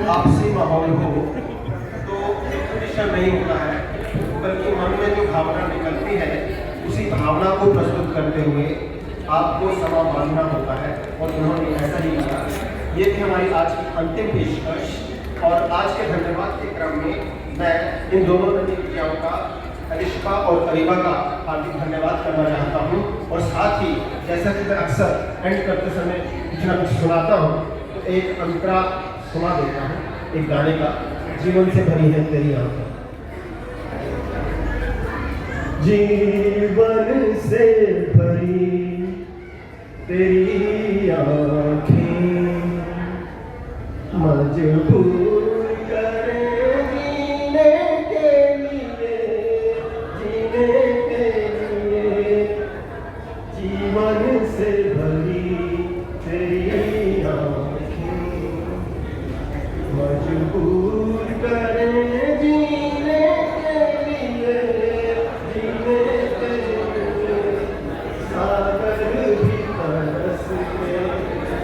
आपसी माहौल हो तो कंपटीशन नहीं होता है, बल्कि मन में जो भावना निकलती है उसी भावना को प्रस्तुत करते हुए आपको समा बांधना होता है, और उन्होंने ऐसा ही किया। ये थी हमारी आज की अंतिम पेशकश, और आज के धन्यवाद के क्रम में मैं इन दोनों नतीजियाओं का, अरिश्का और करीबा का हार्दिक धन्यवाद करना चाहता हूँ। और साथ ही जैसा कि मैं अक्सर एंड करते समय कुछ ना कुछ सुनाता हूँ, तो एक अंतरा सुना देता हूँ एक गाने का, जीवन से भरी है तेरी आंखें। जीवन से भरी तेरी आंखें मजबूर करे जीने के लिए, जीने के लिए। जीवन से भरी तेरी आंखें मजबूर करे जीने के लिए, जीने के लिए। सागर भी तरस के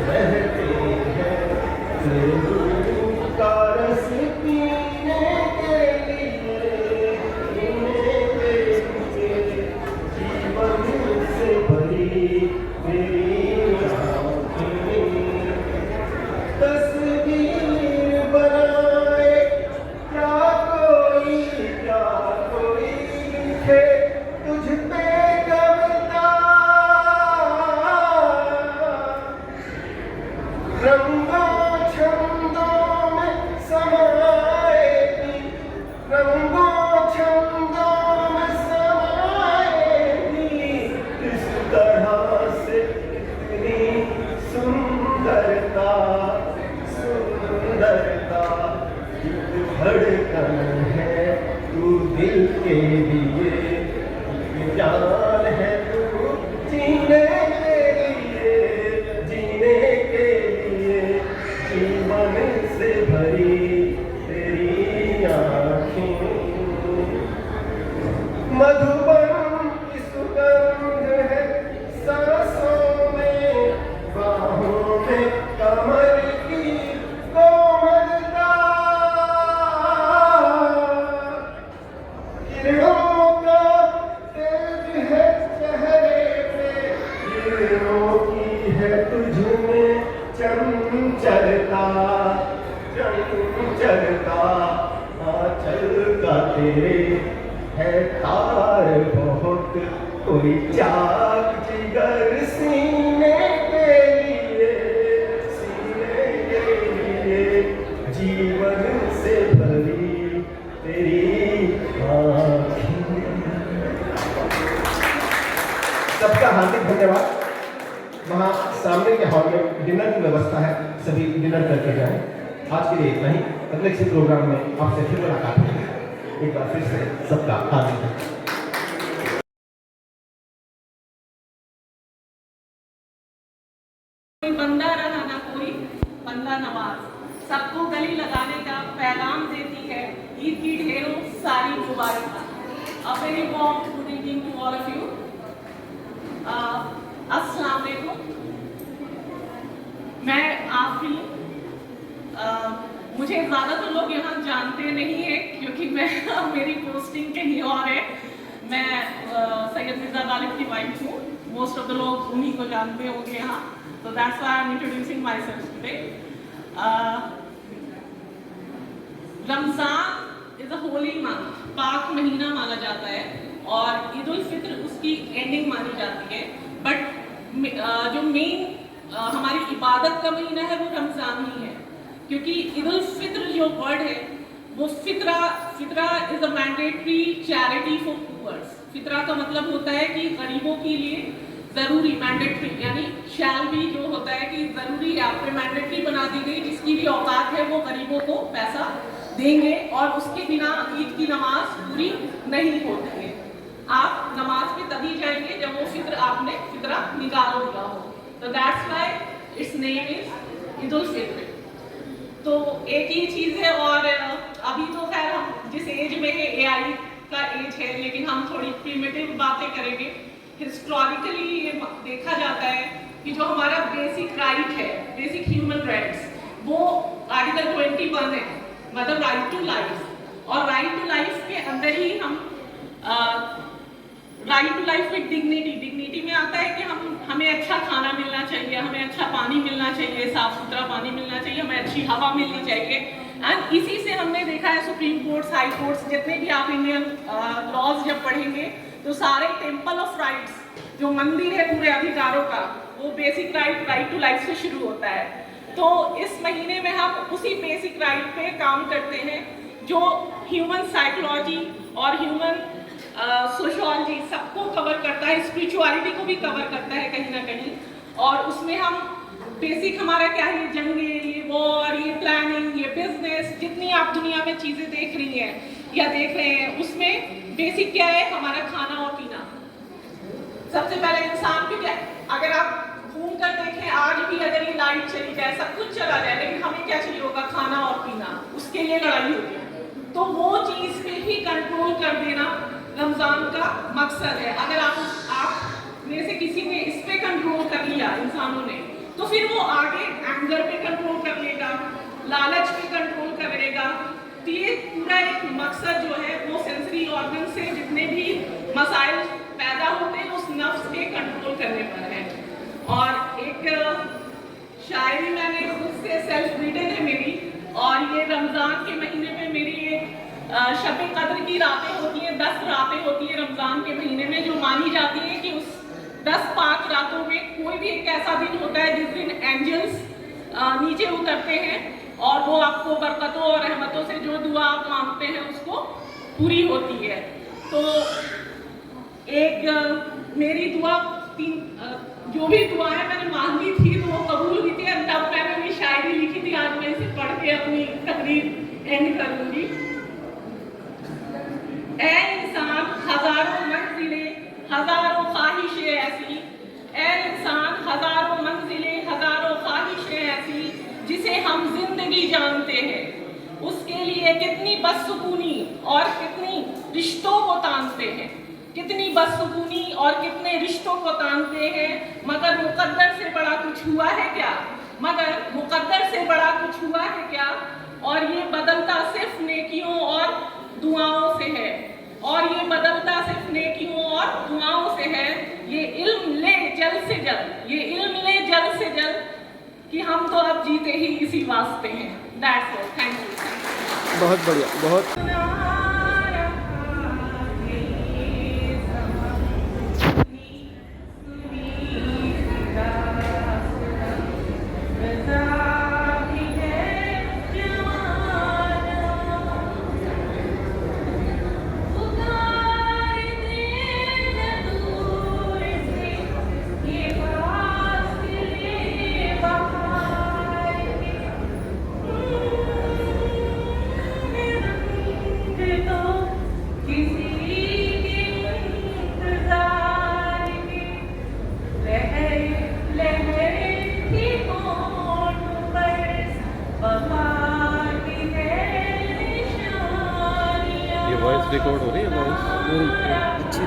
रहते हैं तेरे रूप का रस पीने के लिए, पीने के लिए। जीवन से भरी मेरी आँखें तस्वीर बनाए, क्या कोई लिखे तुझ पे कविता। रंगों छंदों में समाएगी, रंगों छंदों में समाएगी। इस तरह से इतनी सुंदरता, सुंदरता। एक धड़कन है तू दिल के लिए, एक जान है तू जीने के लिए, जीने के लिए। जीवन से भरी तेरी आँखें मधुबन की सुगंध है सांसों में, बाहों में कमर की कोमलता। किरणों का तेज है चेहरे पे, किरणों की है तुझ में चंचलता, चंचलता। आंचल का तेरे है तार बहुत, कोई चाक जिगर सीने के लिए, सीने के लिए। जीवन से भरी तेरी आँखें। सबका हार्दिक धन्यवाद। वहाँ सामने के हॉल में डिनर की व्यवस्था है, सभी डिनर करके जाएं। आज के लिए इतना ही, अगले किसी प्रोग्राम में आपसे फिर मुलाकात होगी। एक बार फिर से सबका हार्दिक धन्यवाद। कोई बंदा रहा ना कोई बंदा नवाज, सबको गले लगाने का पैगाम देती है ईद की ढेरों सारी मुबारक। A very warm good evening to all of you. अस्सलाम वालेकुम। मैं आफरी, मुझे ज़्यादा तो लोग यहाँ जानते नहीं है क्योंकि मैं मेरी पोस्टिंग कहीं और है। मैं सैयद मिर्ज़ा गालिब की वाइफ हूँ। मोस्ट ऑफ द लोग उन्हीं को जानते होंगे यहाँ, तो that's why I am introducing my self today. Ramzan is a Holi month, पाक महीना माना जाता है, और ईद उल फित्र उसकी एंडिंग मानी जाती है। बट जो मेन हमारी इबादत का महीना है वो रमज़ान ही है, क्योंकि ईद उल फित्र जो वर्ड है वो फित्रा is a mandatory charity for poors. फित्रा का मतलब होता है कि गरीबों के लिए ज़रूरी, मैंडेटरी यानी शैल भी जो होता है कि ज़रूरी है, आप पे मैंडेटरी बना दी गई, जिसकी भी औकात है वो गरीबों को पैसा देंगे, और उसके बिना ईद की नमाज पूरी नहीं होती है। आप नमाज पे तभी जाएंगे जब वो आपने फित्रा निकाल दिया हो। तो that's why its name is Eid ul Fitr. तो एक ही चीज़ है, और अभी तो खैर हम जिस एज में है AI का एज है, लेकिन हम थोड़ी प्रिमिटिव बातें करेंगे। हिस्टोरिकली ये देखा जाता है कि जो हमारा बेसिक राइट है, बेसिक ह्यूमन राइट्स, वो आर्टिकल 21 है, मतलब राइट टू लाइफ, और राइट टू लाइफ के अंदर ही हम right to life with dignity में आता है कि हमें अच्छा खाना मिलना चाहिए, हमें अच्छा पानी मिलना चाहिए, साफ सुथरा पानी मिलना चाहिए, हमें अच्छी हवा मिलनी चाहिए। एंड इसी से हमने देखा है सुप्रीम कोर्ट्स, हाई कोर्ट्स, जितने भी आप इंडियन लॉज जब पढ़ेंगे तो सारे टेम्पल ऑफ राइट्स, जो मंदिर है पूरे अधिकारों का, वो बेसिक राइट टू लाइफ से शुरू होता है। तो इस महीने में हम उसी बेसिक राइट पे काम करते हैं जो ह्यूमन साइकोलॉजी और ह्यूमन सोशियोलॉजी सबको कवर करता है, स्पिरिचुअलिटी को भी कवर करता है कहीं ना कहीं। और उसमें हम बेसिक हमारा क्या है, जंगे, ये वॉर, ये प्लानिंग, ये बिजनेस, जितनी आप दुनिया में चीज़ें देख रही हैं या देख रहे हैं, उसमें बेसिक क्या है, हमारा खाना और पीना। सबसे पहले इंसान की क्या, अगर आप घूम कर देखें आज भी, अगर ये लाइट चली जाए, सब कुछ चला जाए, लेकिन हमें क्या चाहिए होगा, खाना और पीना, उसके लिए लड़ाई होगी। तो वो चीज़ पे भी कंट्रोल कर देना रमज़ान का मकसद है। अगर आप में से किसी ने इस पे कंट्रोल कर लिया इंसानों ने, तो फिर वो आगे एंगर पे कंट्रोल कर लेगा, लालच पे कंट्रोल करेगा। तो ये पूरा एक मकसद जो है वो सेंसरी ऑर्गन से जितने भी मसाइल पैदा होते हैं उस नफ्स के कंट्रोल करने पर है। और एक शायरी मैंने खुद से सेल्फ रिटन है मेरी, और ये रमज़ान के महीने में मेरी एक शब कद्र की रातें होती हैं, 10 रातें होती हैं रमज़ान के महीने में, जो मानी जाती है कि उस 10 रातों में कोई भी एक ऐसा दिन होता है जिस दिन एंजल्स नीचे उतरते हैं और वो आपको बरकतों और रहमतों से जो दुआ आप मांगते हैं उसको पूरी होती है। तो एक मेरी दुआ जो भी दुआएं मैंने मांगी थी तो वो कबूल हुई थी, और तब मैंने भी शायरी लिखी थी। आज मैं इसे पढ़ के अपनी तकरीर एंड करूंगी। ऐ इंसान हजारों मंजिलें, हजारों ख्वाहिशें ऐसी, ऐ इंसान हजारों मंजिलें, हजारों ख्वाहिशें ऐसी, जिसे हम जिंदगी जानते हैं, उसके लिए कितनी बदसुकूनी और कितनी रिश्तों को तानते हैं, कितनी बदसुकूनी और कितने रिश्तों को तानते हैं। मगर मुकद्दर से बड़ा कुछ हुआ है क्या, मगर मुकद्दर से बड़ा कुछ हुआ है क्या। और ये बदलता सिर्फ नेकियों और दुआओं से है, और ये बदलता सिर्फ नेकियों और दुआओं से है। ये इल्म ले जल्द से जल्द, ये इल्म ले जल्द से जल्द कि हम तो अब जीते ही इसी वास्ते हैं। That's all, thank you. बहुत बढ़िया, बहुत वॉइस रिकॉर्ड हो रही है, वॉइस अच्छी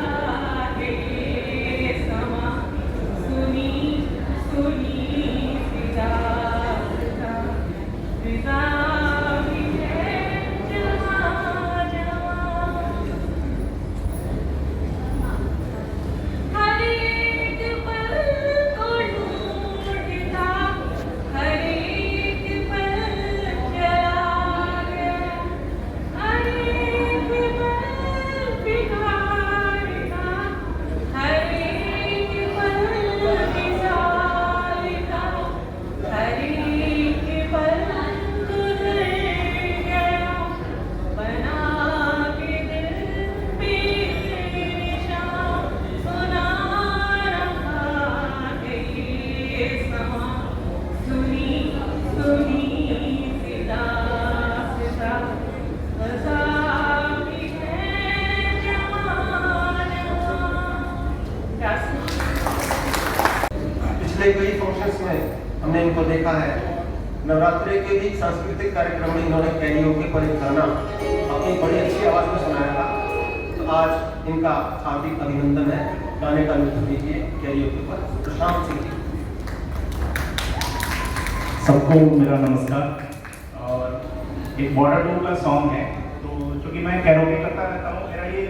पिछले कई फंक्शंस में हमने इनको देखा है। नवरात्रि के भी सांस्कृतिक कार्यक्रम में इन्होंने कैरियोके पर एक गाना अपनी बड़ी अच्छी आवाज में सुनाया था। तो आज इनका हार्दिक अभिनंदन है। गाने का लुत्फ लीजिए कैरियोके पर। प्रशांत सिंह जी। सबको मेरा नमस्कार। एक बॉर्डर टू का सॉन्ग है। तो चूँकि मैं कैरोके करता रहता हूँ, मेरा ये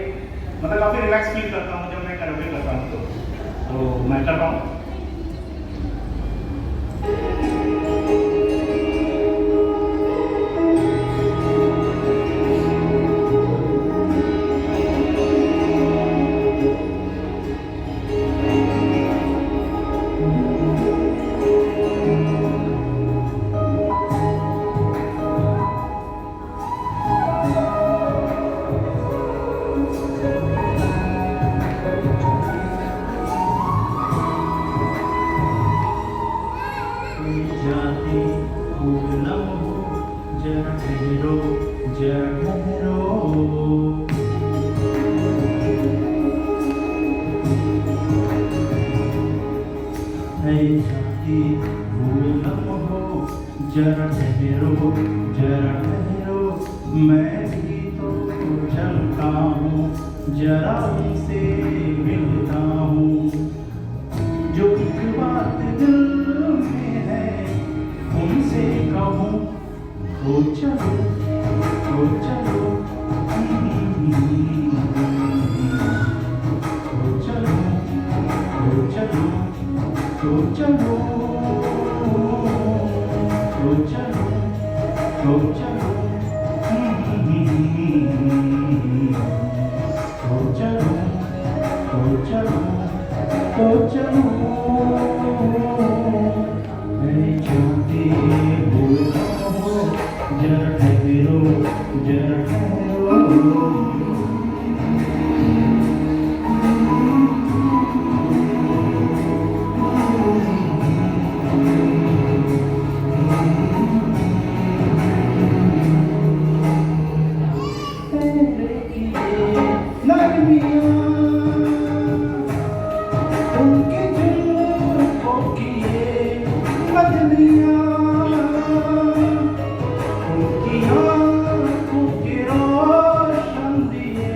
मतलब काफ़ी रिलैक्स फील करता हूँ जब मैं कैरोके करता हूँ, तो मैं कर रहा हूँ। जाते भूलना हो जरा ठहरो, जरा ठहरो। जाते भूलना हो जरा ठहरो, जरा ठहरो। मैं भी तो चलता हूँ, जरा उनसे मिलता हूँ। जो एक बात दिल में है उनसे कहूँ, तो चलो, तो चलो, तो चलो, तो चलो, तो चलो, तो चलो, तो चलो, तो चलो, तो चलो, तो चलो। मैं चाहती हूँ जरा ठहरो, जरा ठहरो। उनके जुल्फों की ये बदलियां, उनकी आँखों के रोशन दिए,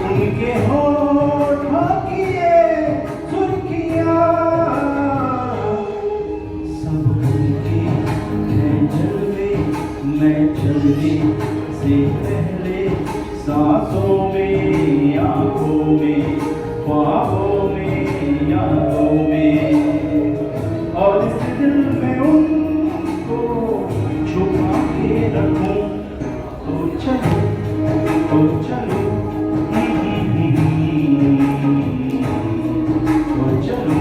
उनके होठों की ये सुर्खियां, सब उनके मैं चलने से पहले सांसों में, आँखों में, ख्वाबों में, यादों में, और इस दिल में उनको छुपा के रखूं। तो चलो, तो चलो, तो चलो,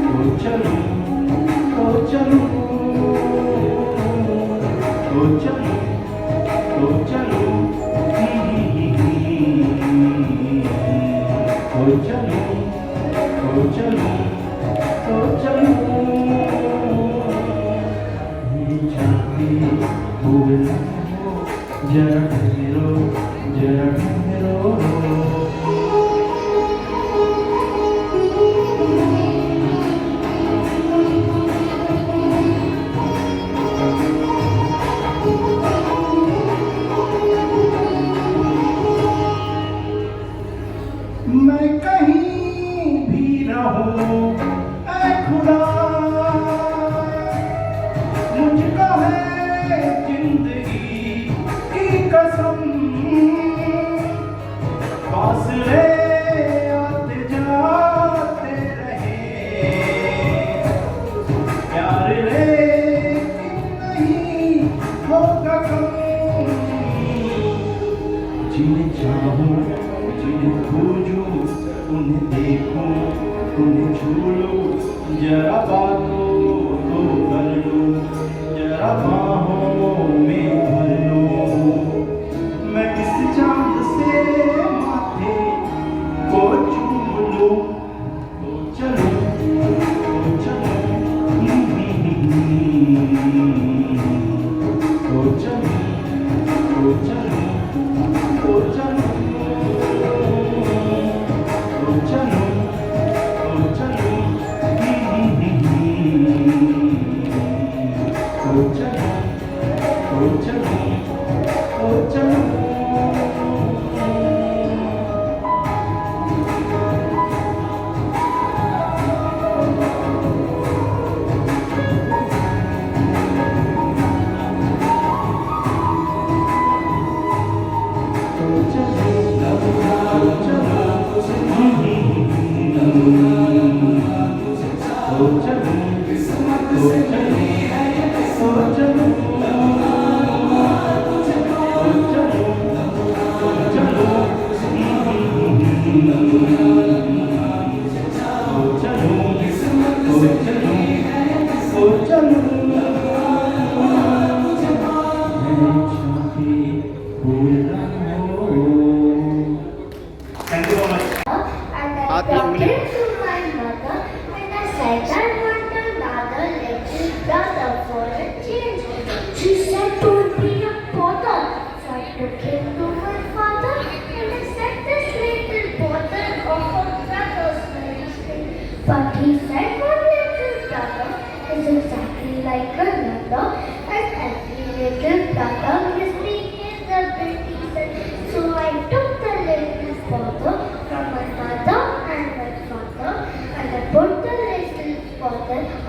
तो चलो, तो चलो, तो चलो, तो चलो, तो चलो, तो चलो, तो चलो। जाते भूलना हो जरा ठहरो, जरा ठहरो। मैं कहीं भी रहूं ऐ खुदा, मुझको है जिंदगी की कसम, फासले आते जाते रहे, प्यार लेकिन नहीं होगा कम। जिन्हें चाहूं, जिन्हें खोजूं, उन्हें देखूं, उन्हें छू लूं, जरा बातों तो कर लूं, जरा बाहों में भर लूं। मैं इस चांद से माथे को चूम लूं। तो चलो, तो चलो, तो चलो, तो चलो, तो चलो, तो चलो, तो चलो, तो चलो, तो चलो, तो चलो।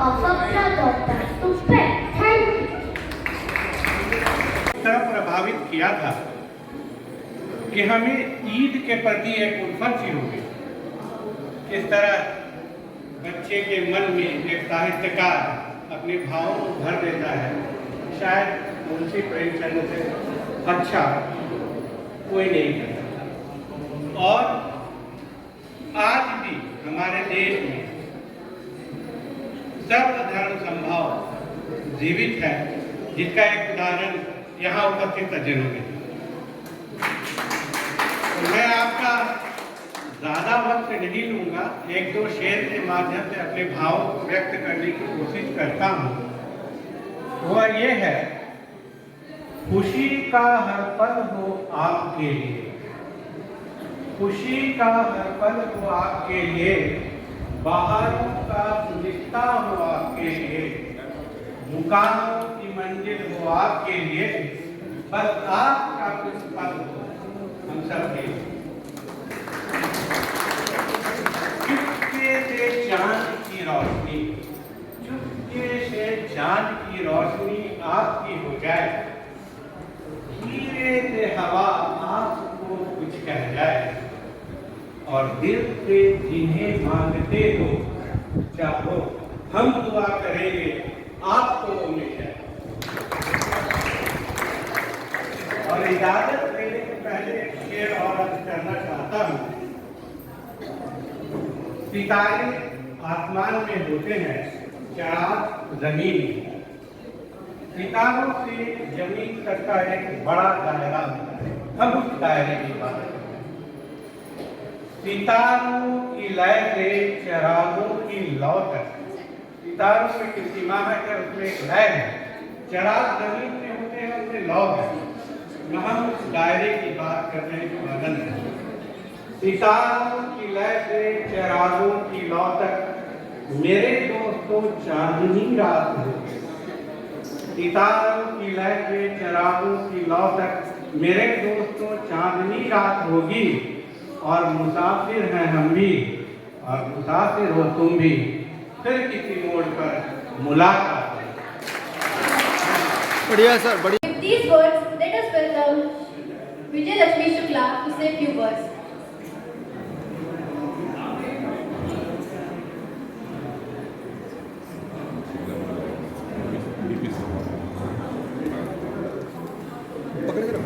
of a brother to spread. Thank you. तरह प्रभावित किया था कि हमें ईद के प्रति एक उल्फत सी होगी। किस तरह बच्चे के मन में एक साहित्यकार अपने भावों को भर देता है, शायद मुंशी प्रेमचंद से अच्छा कोई नहीं कर सकता। और आज भी हमारे देश में सर्वधर्म समभाव जीवित है, जिसका एक उदाहरण यहाँ उपस्थित सज्जनों में। मैं आपका ज़्यादा वक्त नहीं लूँगा, एक दो शेर के माध्यम से अपने भाव को व्यक्त करने की कोशिश करता हूँ। वह ये है, खुशी का हर पल हो आपके लिए, खुशी का हर पल हो आपके लिए, बाहरों का गुलिस्ता हो आपके लिए, मुकामों की मंजिल हो आपके लिए, बस आपका कुछ पल हो हम सब के। चुपके से चांद की रोशनी, चुपके से चांद की रोशनी आपकी हो जाए, धीरे से हवा आपको कुछ कह जाए, और दिल से जिन्हें मांगते हो चाहो, हम दुआ करेंगे आपको वो मिल जाए। और इजाजत लेने से पहले एक शेर और अर्ज करना चाहता हूँ। सितारे आसमान में होते हैं, चाँद जमीन में। सितारों से जमीन तक का एक बड़ा दायरा होता है, हम उस दायरे की बात करते हैं। सितारों की लय से चिरागों की लौ तक, सितारों में की सीमा है कि उसमें एक लय है, चिराग जमीन में होते हैं, उसमें लौ है। हम उस दायरे की बात कर रहे हैं जो आनंद है। सितारों की लय से चिरागों की लौ तक मेरे दोस्तों चांदनी रात होगी, सितारों की लय से चिरागों की लौ तक मेरे दोस्तों चांदनी रात होगी, और मुसाफिर हैं हम भी और मुसाफिर हो तुम भी, फिर किसी मोड़ पर मुलाकात। बढ़िया सर, बढ़िया। With these words, let us welcome Vijay Lakshmi Shukla to say a few words. पकड़ के रखो,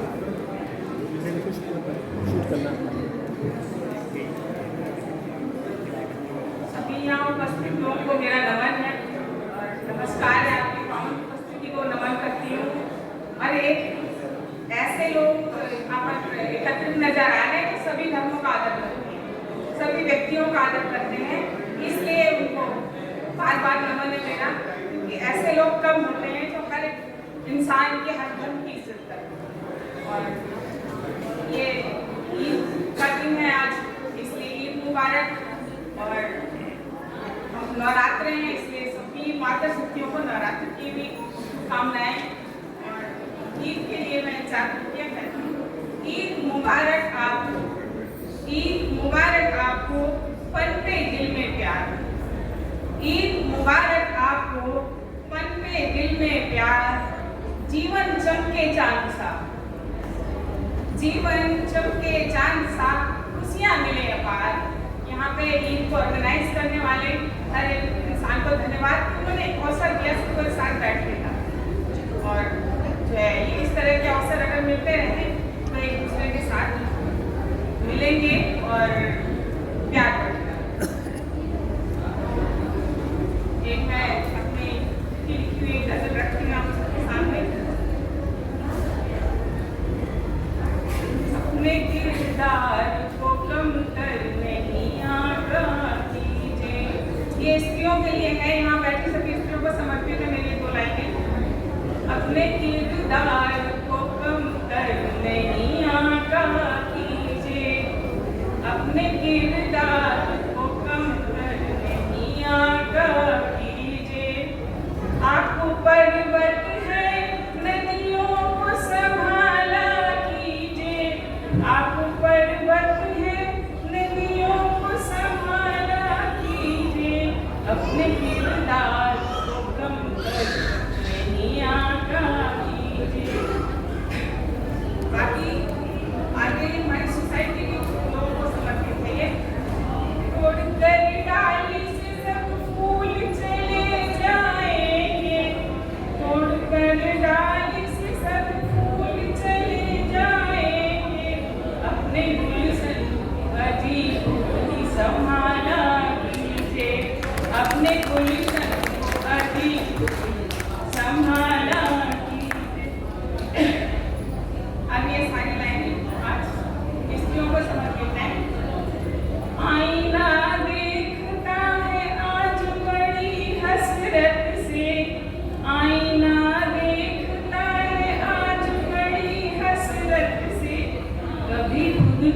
शूट करना। सभी यहाँ उपस्थित लोगों को मेरा नमन है और नमस्कार है। आपकी पावन उपस्थिति को नमन करती हूँ। और एक ऐसे लोग यहाँ पर एकत्रित नजर आ रहे हैं जो सभी धर्मों का आदर करते हैं, सभी व्यक्तियों का आदर करते हैं, इसलिए उनको बार बार नमन है मेरा, क्योंकि ऐसे लोग कम होते हैं जो हर इंसान के हर धर्म की इज्जत करते हैं। और ये ईद का दिन है आज, इसलिए ईद मुबारक। और हम नवरात्र हैं, इसलिए सभी माता शक्तियों को नवरात्र की भी कामनाएं। और ईद के लिए मैं जागरूकता करती हूँ। ईद मुबारक आपको, ईद मुबारक आपको, पन पे दिल में प्यार। ईद मुबारक आपको, पन पे दिल में प्यार। जीवन चमके चांद सा, जीवन चमके चांद सा, खुशियाँ मिले अपार। यहाँ पे ईद को ऑर्गेनाइज करने वाले हर एक इंसान को धन्यवाद कि उन्होंने एक अवसर दिया सबके साथ बैठने का। और जो है ये इस तरह के अवसर अगर मिलते रहे तो एक दूसरे के साथ मिलेंगे और प्यार बढ़ेगा। एक मैं अपनी लिखी हुई गजल रखती हूँ आप सबके सामने। अपने किरदार को कम कर नहीं आगा कीजिए। ये स्त्रियों के लिए है, यहाँ बैठी सभी स्त्रियों को समर्पित है मेरी दो लाइनें। अपने किरदार को कम कर नहीं आगा कीजिए, अपने किरदार को कम कर नहीं आगा कीजिए। आप पर्वत है नदियों को संभाला कीजिए, आप पर्वत है नदियों को संभाला कीजिए। अपने किरदार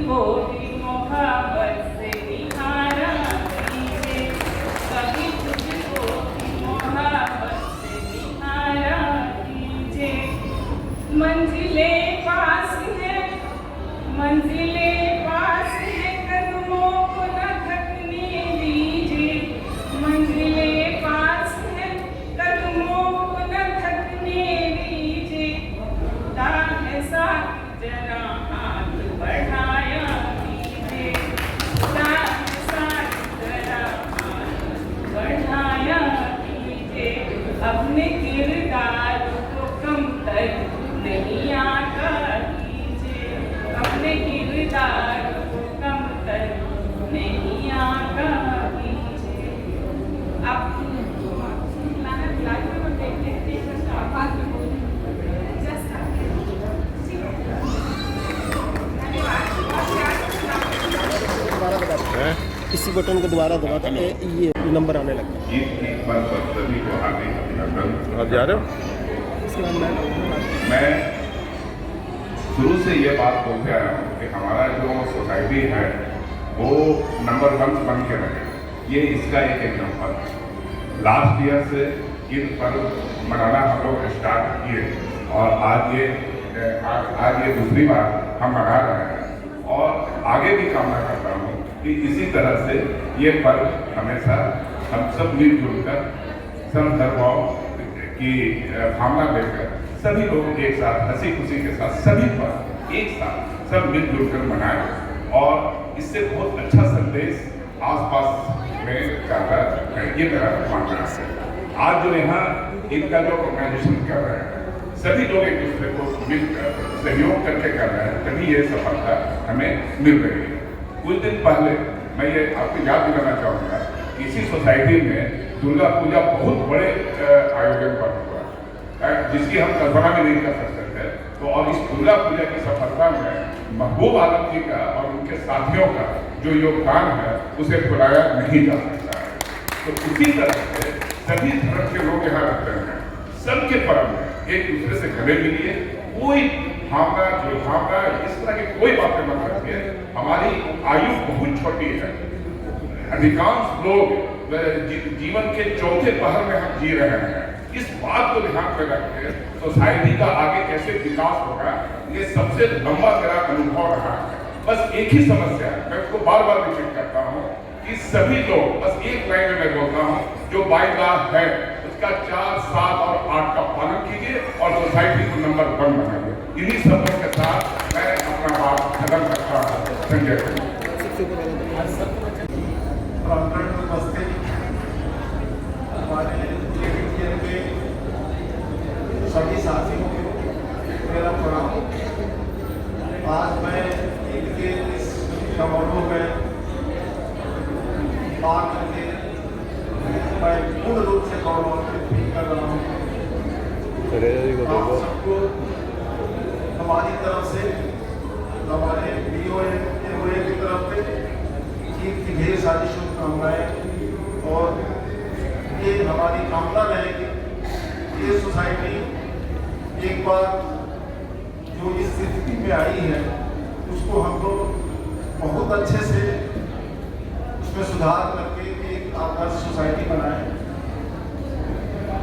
भी मोहब्बत से निहारा कीजिए, कभी तुझको भी मोहब्बत से निहारा कीजिए। मंजिलें पास है, मंजिलें पास है, कदमों को न थकने दीजिए। मंजिलें पास है, कदमों को न थकने दीजिए। दाग है साथ जरा हाथ बढ़ाया कीजिए, दाग है साथ जरा हाथ बढ़ाया कीजिए। अपने किरदार को कम तर नहीं आका कीजिए, अपने किरदार को कम तर नहीं आका कीजिए। अब दोबारा बता दें, इसी बटन को दोबारा दबाते हैं ये नंबर आने लगता है। एक बार सभी को हार्दिक अभिनंदन। आप जा रहे हो? इसके बाद मैं शुरू से ये बात बोलते आया हूँ कि हमारा जो सोसाइटी है वो नंबर 1 बन के रहे, ये इसका एक एग्जाम्पल है। लास्ट ईयर से ईद पर्व मनाना हम लोग स्टार्ट किए और आज ये दूसरी बार हम मना रहे हैं और आगे भी कामना करता हूँ कि इसी तरह से ये पर्व हमेशा हम सब मिलजुल कर सब धर्मों की भावना लेकर सभी लोग एक साथ हंसी खुशी के साथ सभी पर एक साथ सब मिलजुल कर मनाएं और इससे बहुत अच्छा संदेश आसपास में जाता है, ये मेरा मानना है। आज जो यहाँ इनका जो ऑर्गेनाइजेशन कर रहे हैं सभी लोग एक दूसरे को मिलकर सहयोग करके कर रहे हैं, तभी ये सफलता हमें मिल रही है। कुछ दिन पहले मैं ये आपको याद दिलाना चाहूँगा, इसी सोसाइटी में दुर्गा पूजा बहुत बड़े आयोजन पर हुआ जिसकी हम कल्पना भी नहीं कर सकते थे। तो और इस दुर्गा पूजा की सफलता में महबूब आलम जी का और उनके साथियों का जो योगदान है उसे भुलाया नहीं जा सकता है। तो उसी तरह से सभी धर्म के लोग यहाँ रहते हैं, सबके पर्व में एक दूसरे से गले मिलिए, कोई भावना जो भावना इस तरह की कोई बातें मत रखिए। हमारी आयु बहुत छोटी है, अधिकांश लोग जीवन के चौथे पहर में हम जी रहे हैं। इस बात को ध्यान में रखकर सोसाइटी का आगे कैसे विकास होगा, ये सबसे लंबा मेरा अनुभव रहा है। बस एक ही समस्या है, मैं उसको बार बार रिपीट करता हूँ कि सभी लोग बस एक लाइन में मैं बोलता हूँ, जो बाइलाह है उसका 4, 7 और 8 का पालन कीजिए और सोसाइटी को नंबर 1 बनाइए। इन्हीं शब्दों के साथ मैं अपना बात खत्म करता हूँ। संजय प्रांगण में उपस्थित हमारे के सभी साथियों को मेरा प्रणाम। आज मैं इनके इस समारोह में भाग करके मैं पूर्ण रूप से गौरवान्वित कर रहा हूँ। आप सबको हमारी तरफ से, हमारे BOA की तरफ से ईद की ढेर सारी शुभकामनाएं और ये हमारी कामना रहेगी ये सोसाइटी एक बार जो इस स्थिति में आई है उसको हम लोग बहुत अच्छे से उसमें सुधार करके एक आदर्श सोसाइटी बनाएं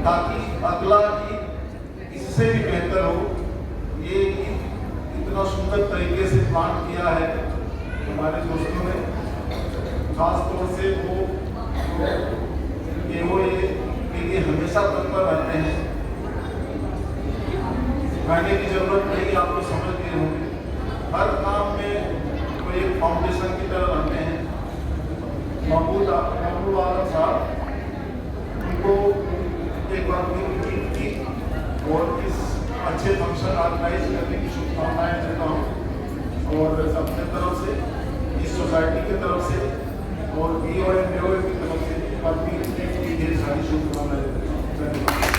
ताकि अगला ईद इससे भी बेहतर हो। ये इतना सुंदर तरीके से प्लान किया है हमारे दोस्तों ने, खास तौर से वो के लिए हमेशा तत्पर रहते हैं। कहने की जरूरत नहीं, आप लोग समझ गए होंगे। हर काम में वो एक फाउंडेशन की तरह रहते हैं। महबूब आलम साहब, उनको एक बार उम्मीद की और इस अच्छे फंक्शन ऑर्गेनाइज करने की शुभकामनाएं देता हूँ और अपने तरफ से, इस सोसाइटी की तरफ से और BOA की तरफ से ढेर सारी शुभकामनाएं देता हूँ।